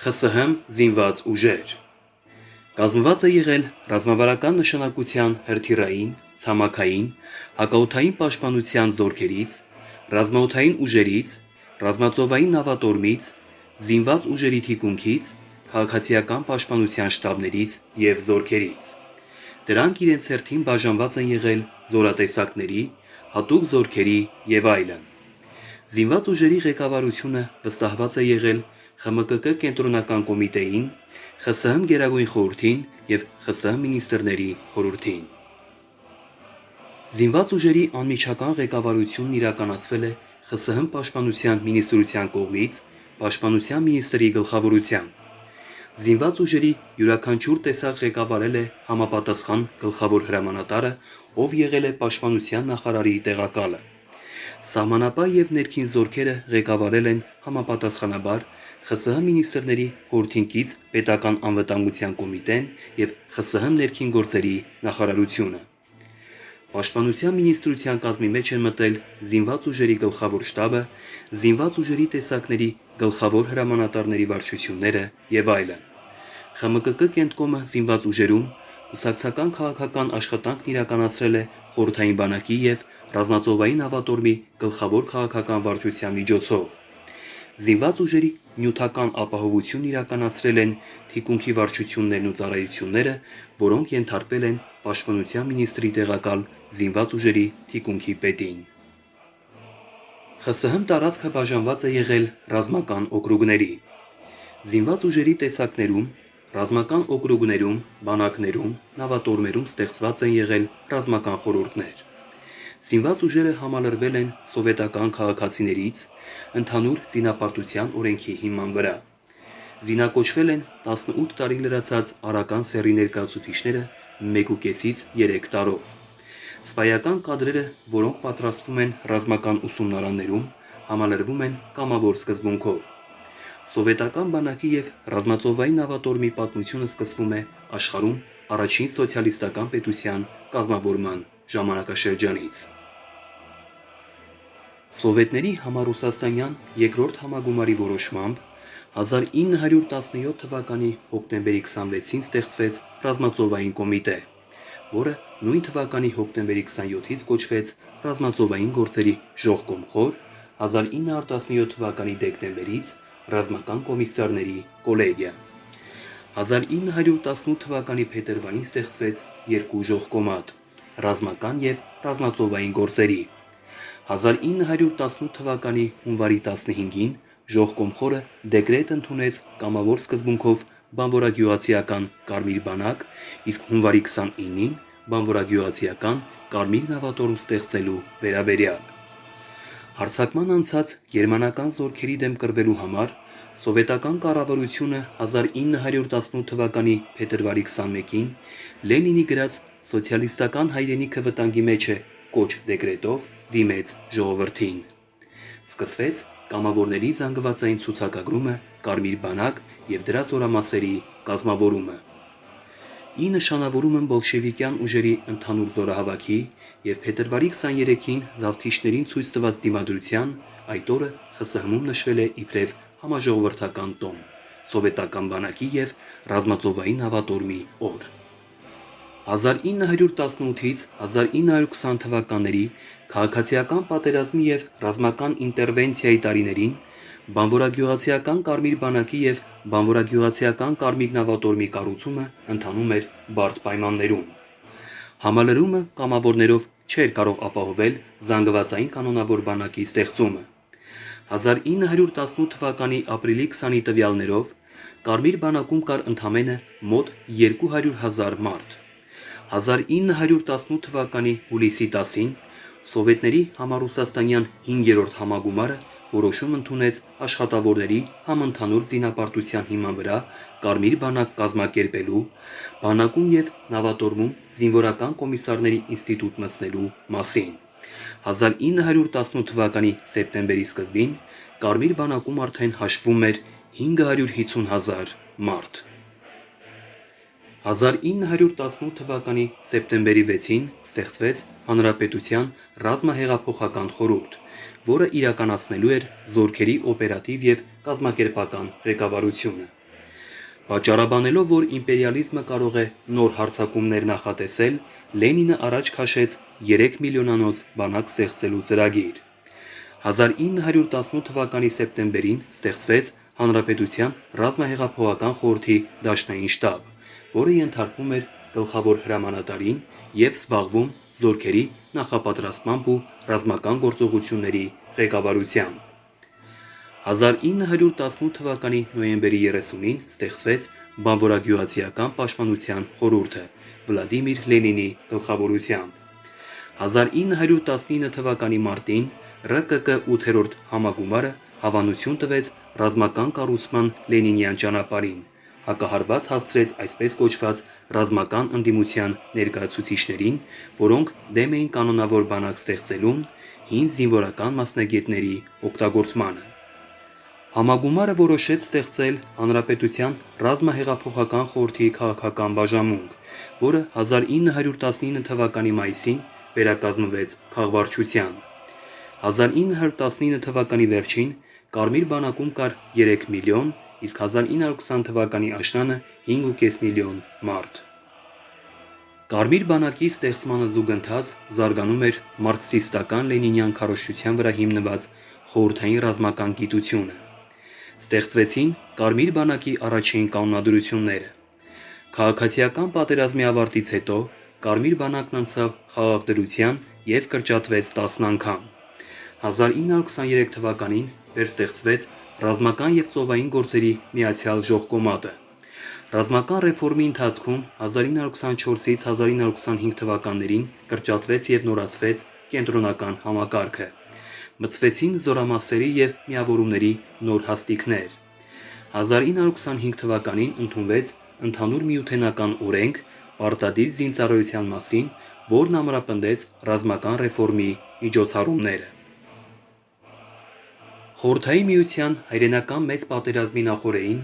ԽՍՀՄ զինված ուժեր կազմված է եղել ռազմավարական նշանակության հրթիռային, ցամաքային, հակաօդային պաշտպանության զորքերից, ռազմաօդային ուժերից, ռազմածովային նավատորմից, զինված ուժերի թիկունքից, քաղաքացիական պաշտպանության շտաբներից և զորքերից։ Դրանք իրենց հերթին բաժանված են եղել զորատեսակների, հատուկ զորքերի և այլն։ Զինված ուժերի ղեկավարությունը վստահված է եղել ԽՄԿԿ կենտրոնական կոմիտեին, ԽՍՀՄ գերագույն խորհրդին և ԽՍՀՄ մինիստրների խորհրդին։ Զինված ուժերի անմիջական ղեկավարությունն իրականացվել է ԽՍՀՄ պաշտպանության մինիստրության կողմից պաշտպանության մինիստրի գլխավորությամբ։ Զինված ուժերի յուրաքանչյուր տեսակ ղեկավարել է համապատասխան գլխավոր հրամանատարը, ով եղել է պաշտպանության նախարարի տեղակալը։ Սահմանապահ և ներքին զորքերը ղեկավարել են համապատասխանաբար ԽՍՀՄ մինիստրների խորհրդին կից պետական անվտանգության կոմիտեն և ԽՍՀՄ ներքին գործերի նախարարությունը։ Պաշտպանության մինիստրության կազմի մեջ են մտել զինված ուժերի գլխավոր շտաբը, զինված ուժերի տեսակների գլխավոր հրամանատարների վարչությունները և այլն։ ԽՄԿԿ կենտկոմը զինված ուժերում կուսակցական քաղաքական աշխատանքն իրականացրել է խորհրդային բանակի և ռազմածովային նավատորմի գլխավոր քաղաքական վարչության միջոցով։ Զինված ուժերի նյութական ապահովությունն իրականացրել են թիկունքի վարչություններն ու ծառայությունները, որոնք ենթարկվել են պաշտպանության մինիստրի տեղակալ զինված ուժերի թիկունքի պետին։ ԽՍՀՄ տարածքը բաժանված է եղել ռազմական օկրուգների։ Զինված ուժերի տեսակներում, ռազմական օկրուգներում, բանակներում, նավատորմերում ստեղծված են եղել ռազմական խորհուրդներ։ Զինված ուժերը համալրվել են սովետական քաղաքացիներից ընդհանուր զինապարտության օրենքի հիման վրա։ Զինակոչվել են 18 տարի լրացած արական սեռի ներկայացուցիչները 1,5-ից 3 տարով։ Սպայական կադրերը, որոնք պատրաստվում են ռազմական ուսումնարաններում, համալրվում են կամավոր սկզբունքով։ Սովետական բանակի և ռազմածովային նավատորմի պատմությունը սկսվում է աշխարհում առաջին սոցիալիստական պետության կազմավորման ժամանակաշրջանից։ Սովետների համառուսաստանյան երկրորդ համագումարի որոշմամբ 1917 թվականի հոկտեմբերի 26-ին ստեղծվեց ռազմածովային կոմիտե, որը նույն թվականի հոկտեմբերի 27-ից կոչվեց ռազմածովային գործերի ժողկոմխոր, 1917 թվականի դեկտեմբերից ռազմական կոմիսարների կոլեգիա։ 1918 թվականի փետրվարին ստեղծվեց երկու ժողկոմատ՝ ռազմական և ռազմածովային գործերի։ 1918 թվականի հունվարի 15-ին ժողկոմխորը դեկրետ ընդունեց կամավոր սկզբունքով բանվորագյուղացիական կարմիր բանակ, իսկ հունվարի 29-ին բանվորագյուղացիական կարմիր նավատորմ ստեղծելու վերաբերյալ։ Հարձակման անցած գերմանական զորքերի դեմ կռվելու համար սովետական կառավարությունը 1918 թվականի փետրվարի 21-ին Լենինի գրած «Սոցիալիստական հայրենիքը վտանգի մեջ է» կոչ դեկրետով դիմեց ժողովրդին։ Սկսվեց կամավորների զանգվածային ցուցակագրումը, կարմիր բանակ և դրա զորամասերի կազմավորումը։ Ի նշանավորում բոլշևիկյան ուժերի ընդհանուր զորահավաքի և փետրվարի 23-ին զավթիչներին ցույց տված դիմադրության, այդ օրը ԽՍՀՄ-ում նշվել է իբրև համաժողովրդական տոն՝ սովետական բանակի և ռազմածովային նավատորմի օր։ 1918-ից 1920 թվականների քաղաքացիական պատերազմի և ռազմական ինտերվենցիայի տարիներին բանվորագյուղացիական կարմիր բանակի և բանվորագյուղացիական կարմիր նավատորմի կառուցումը ընթանում էր բարդ պայմաններում։ Համալրումը կամավորներով չէր կարող ապահովել զանգվածային կանոնավոր բանակի ստեղծումը։ 1918 թվականի ապրիլի 20-ի տվյալներով կարմիր բանակում կար ընդամենը մոտ 200,000 մարդ։ 1918 թվականի հուլիսի 10-ին սովետների համառուսաստանյան 5-րդ համագումարը որոշում ընդունեց աշխատավորների համընդհանուր զինապարտության հիման վրա կարմիր բանակ կազմակերպելու, բանակում և նավատորմում զինվորական կոմիսարների ինստիտուտ մտցնելու մասին։ 1918 թվականի սեպտեմբերի սկզբին կարմիր բանակում արդեն հաշվվում էր 550,000 մարդ։ 1918 թվականի սեպտեմբերի 6-ին ստեղծվեց Հանրապետության ռազմահեղափոխական խորհուրդ, որը իրականացնելու էր զորքերի օպերատիվ և կազմակերպական ղեկավարությունը։ Պատճառաբանելով, որ իմպերիալիզմը կարող է նոր հարձակումներ նախատեսել, Լենինը առաջ քաշեց 3 միլիոնանոց բանակ ստեղծելու ծրագիր։ 1918 թվականի սեպտեմբերին ստեղծվեց Հանրապետության ռազմահեղափոխական խորհրդի դաշնային շտաբ, որը ենթարկվում էր գլխավոր հրամանատարին և զբաղվում զորքերի նախապատրաստմամբ ու ռազմական գործողությունների ղեկավարությամբ։ 1918 թվականի նոյեմբերի 30-ին ստեղծվեց Բանվորագյուղացիական պաշտպանության խորհուրդը Վլադիմիր Լենինի գլխավորությամբ։ 1919 թվականի մարտին ՌԿԿ 8-րդ համագումարը հավանություն տվեց ռազմական կառուցման Լենինյան ճանապարհին, հակահարված հասցրեց այսպես կոչված ռազմական ընդդիմության ներկայացուցիչներին, որոնք դեմ էին կանոնավոր բանակ ստեղծելուն, հին զինվորական մասնագետների օգտագործմանը։ Համագումարը որոշեց ստեղծել Հանրապետության ռազմահեղափոխական խորհրդի քաղաքական բաժանմունք, որը 1919 թվականի մայիսին վերակազմվեց քաղվարչության։ 1919 թվականի վերջին Կարմիր բանակում կար 3 միլիոն, իսկ 1920 թվականի աշնանը 5,5 միլիոն մարդ։ Կարմիր բանակի ստեղծմանը զուգընթաց զարգանում էր մարքսիստական լենինյան քարոզչության վրա հիմնված խորհրդային ռազմական գիտությունը։ Ստեղծվեցին Կարմիր բանակի առաջին կանոնադրությունները։ Քաղաքացիական պատերազմի ավարտից հետո Կարմիր բանակն անցավ խաղաղ դրության և կրճատվեց 10 անգամ։ 1923 թվականին վերստեղծվեց ռազմական և ծովային գործերի միացյալ ժողկոմատը։ Ռազմական ռեֆորմի ընթացքում 1924-ից 1925 թվականներին կրճատվեց և նորացվեց կենտրոնական համակարգը։ Մտցվեցին զորամասերի և միավորումների նոր հաստիքներ։ 1925 թվականին ընդունվեց ընդհանուր միութենական օրենք պարտադիր զինծառայության մասին, որն ամրապնդեց ռազմական ռեֆորմի միջոցառումները։ Խորհրդային Միության հայրենական մեծ պատերազմի նախօրեին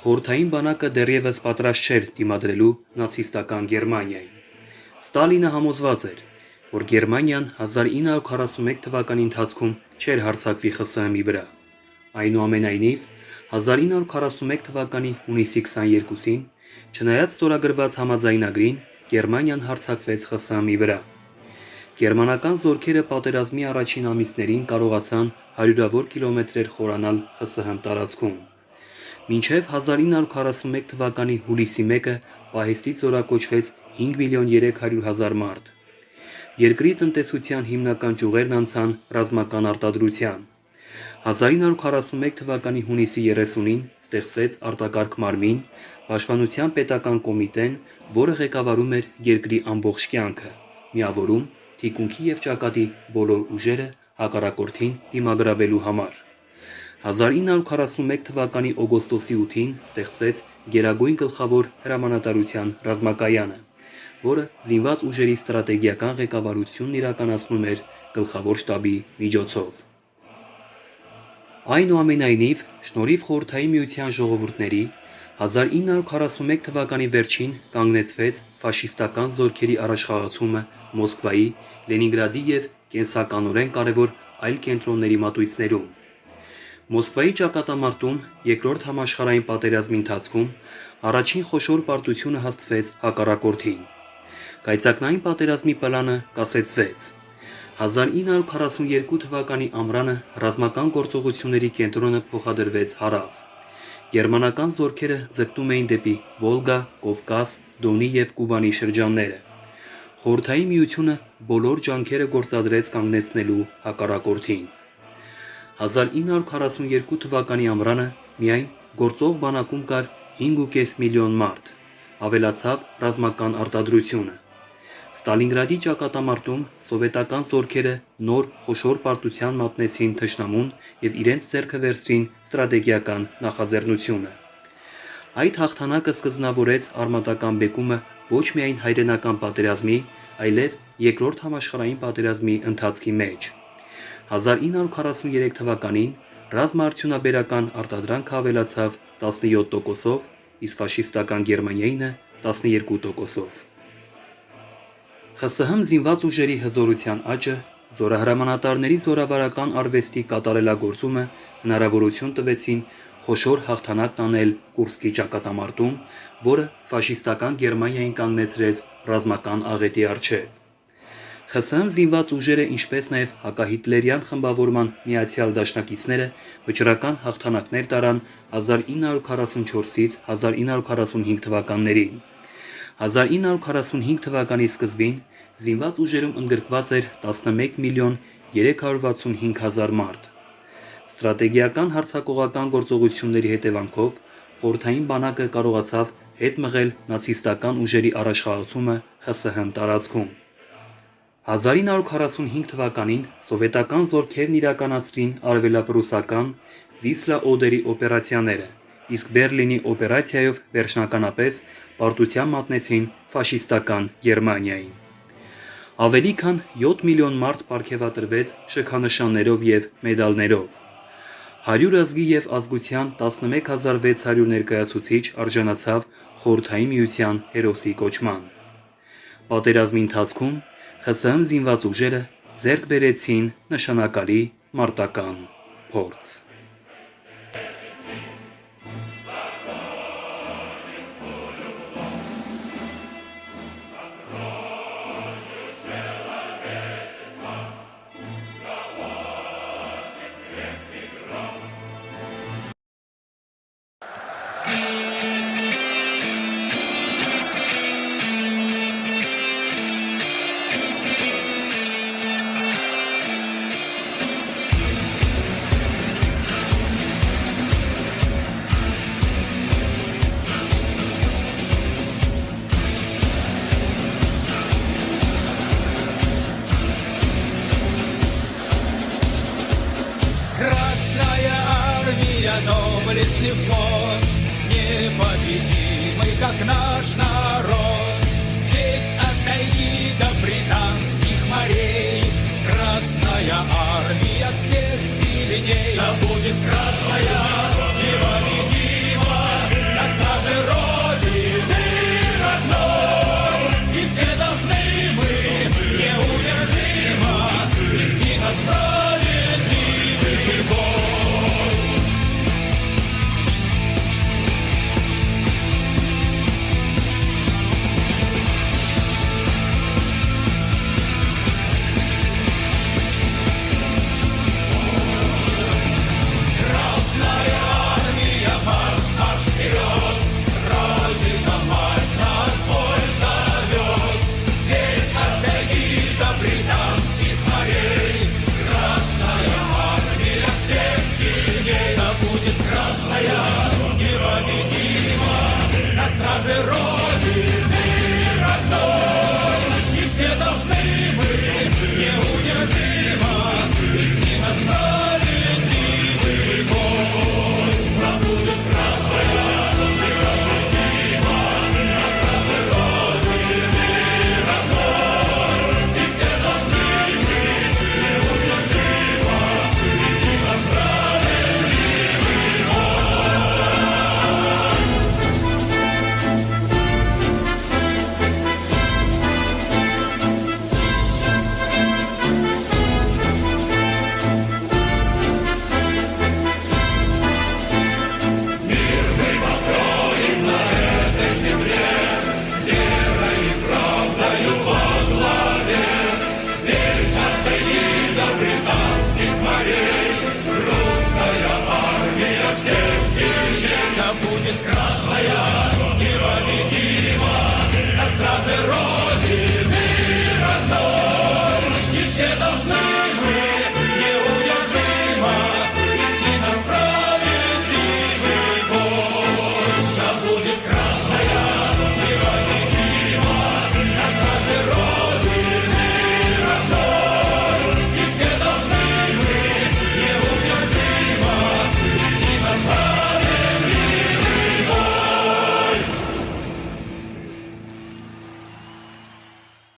խորհրդային բանակը դեռևս պատրաստ չէր դիմադրելու նացիստական Գերմանիային։ Ստալինը համոզված էր, որ Գերմանիան 1941 թվականի ընթացքում չէր հարձակվի ԽՍՀՄ-ի վրա։ Այնուամենայնիվ, 1941 թվականի հունիսի 22-ին, չնայած ստորագրված համաձայնագրին, Գերմանիան հարձակվեց ԽՍՀՄ-ի վրա։ Գերմանական զորքերը պատերազմի առաջին ամիսներին կարողացան հարյուրավոր կիլոմետրեր խորանալ ԽՍՀՄ տարածքում։ Մինչև 1941 թվականի հուլիսի 1-ը պահեստից զորակոչվեց 5 միլիոն 300 հազար մարդ։ Երկրի տնտեսության հիմնական ճյուղերն անցան ռազմական արտադրության։ 1941 թվականի հունիսի 30-ին ստեղծվեց արտակարգ մարմին, Պաշտպանության պետական կոմիտեն, որը ղեկավարում էր երկրի ամբողջ կյանքը, միավորում թիկունքի և ճակատի բոլոր ուժերը հակառակորդին դիմագրավելու համար։ 1941 թվականի օգոստոսի 8-ին ստեղծվեց Գերագույն գլխավոր հրամանատարության ռազմակայանը, որը զինված ուժերի ստրատեգիական ղեկավարությունն իրականացնում էր գլխավոր շտաբի միջոցով։ Այնուամենայնիվ, շնորհիվ Խորհրդային Միության ժողովուրդների, 1941 թվականի վերջին կանգնեցվեց ֆաշիստական զորքերի առաջխաղացումը Մոսկվայի, Լենինգրադի և կենսականորեն կարևոր այլ կենտրոնների մատույցներում։ Մոսկվայի ճակատամարտում Երկրորդ համաշխարհային պատերազմի ընթացքում առաջին խոշոր պարտությունը հասցվեց հակառակորդին։ Կայծակնային պատերազմի պլանը կասեցվեց։ 1942 թվականի ամռանը ռազմական գործողությունների կենտրոնը փոխադրվեց հարավ։ Գերմանական զորքերը ձգտում էին դեպի Վոլգա, Կովկաս, Դոնի և Կուբանի շրջանները։ Խորհրդային Միությունը բոլոր ջանքերը գործադրեց կանգնեցնելու հակառակորդին։ 1942 թվականի ամռանը միայն գործող բանակում կար 5,5 միլիոն մարդ, ավելացավ ռազմական արտադրությունը։ Ստալինգրադի ճակատամարտում սովետական զորքերը նոր խոշոր պարտության մատնեցին թշնամուն և իրենց ձեռքը վերցրին ստրատեգիական նախաձեռնությունը։ Այդ հաղթանակը սկզբնավորեց արմատական բեկումը ոչ միայն հայրենական պատերազմի, այլև Երկրորդ համաշխարհային պատերազմի ընթացքի մեջ։ 1943 թվականին ռազմաարդյունաբերական արտադրանքը ավելացավ 17%-ով, իսկ ֆաշիստական Գերմանիայինը 12%-ով։ ԽՍՀՄ զինված ուժերի հզորության աճը, զորահրամանատարների զորավարական արվեստի կատարելագործումը հնարավորություն տվեցին խոշոր հաղթանակ տանել Կուրսկի ճակատամարտում, որը ֆաշիստական Գերմանիային կանգնեցրեց ռազմական աղետի առջև։ ԽՍՀՄ զինված ուժերը, ինչպես նաև հակահիտլերյան խմբավորման միացյալ դաշնակիցները վճռական հաղթանակներ տարան 1944-ից 1945 թվականներին։ 1945 թվականի սկզբին զինված ուժերում ընդգրկված էր 11 միլիոն 365 հազար մարդ։ Ստրատեգիական հարձակողական գործողությունների հետևանքով խորհրդային բանակը կարողացավ հետ մղել նացիստական ուժերի առաջխաղացումը ԽՍՀՄ տարածքում։ 1945 թվականին սովետական զորքերն իրականացրին արևելապրուսական Վիսլա օդերի օպերացիաները, իսկ Բերլինի օպերացիայով վերջնականապես պարտության մատնեցին ֆաշիստական Գերմանիային։ Ավելի քան 7 միլիոն մարդ պարգևատրվեց շքանշաններով և մեդալներով։ 100 ազգի և ազգության 11600 ներկայացուցիչ արժանացավ Խորհրդային Միության հերոսի կոչման։ Պատերազմի ընթացքում ԽՍՀՄ զինված ուժերը ձեռք բերեցին նշանակալի մարտական փորձ։ Красная армия, доблестный флот, непобедимый, как наш народ. Ведь от тайги до британских морей Красная армия всех сильней. Да будет красная непобедима на страже Родины родной. И все должны мы неудержимо идти на справедливый бой. Красная армия, марш, марш вперед! Родина, мать, нас бой зовет! Ведь от тайги до британских морей Красная армия всех сильней. Да будет красная непобедима на страже Родины родной. И все должны мы неудержимо идти на справедливый бой. Да будет красная непобедима на страже Родины родной. И все должны мы неудержимо идти на справедливый Мир мы построим на этой земле с верой и правдою во главе. Ведь от тайги до британских морей русская армия всех сильней. Да будет красная непобедима на страже Родины.